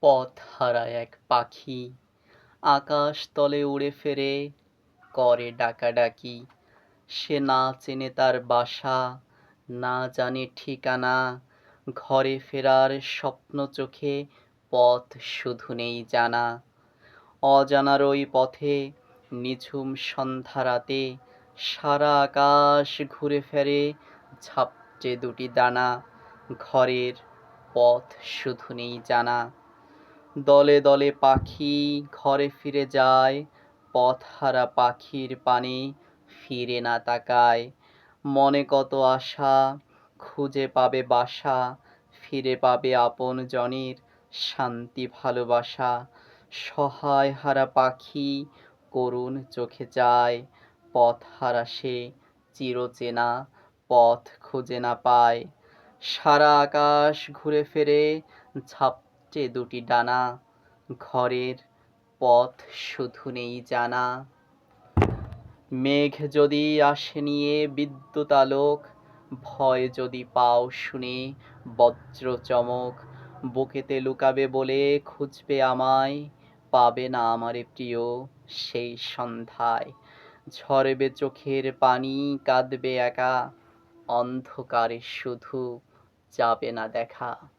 পথ হারা এক পাখি আকাশ তলে উড়ে ফেরে, করে ডাকাডাকি। সে না চেনে তার বাসা, না জানে ঠিকানা। ঘরে ফেরার স্বপ্ন চোখে, পথ শুধু নেই জানা। অজানার ওই পথে নিঝুম সন্ধ্যা রাতে, সারা আকাশ ঘুরে ফেরে, ঝাপটে দুটি ডানা। ঘরের পথ শুধু নেই জানা। দলে দলে পাখি ঘরে ফিরে যায়, পথহারা পাখির পানে ফিরে না তাকায়। মনে কত আশা, খুঁজে পাবে বাসা, ফিরে পাবে আপনজনের শান্তি ভালোবাসা। সহায় হারা পাখি করুণ চোখে চায়, পথহারা সে চিরচেনা পথ খুঁজে না পায়। সারা আকাশ ঘুরে ফেরে, ঝাপটে দুটি ডানা। ঘরের পথ শুধু নেই জানা। মেঘ যদি আসে নিয়ে বিদ্যুৎ আলোক, ভয় যদি পাও শুনে বজ্র চমক। বুকেতে লুকাবে বলে খুঁজবে আমায়, পাবে না আমারে প্রিয় সেই সন্ধ্যায়। ঝরবে চোখের পানি, কাঁদবে একা, অন্ধকারে শুধু যাবে না দেখা।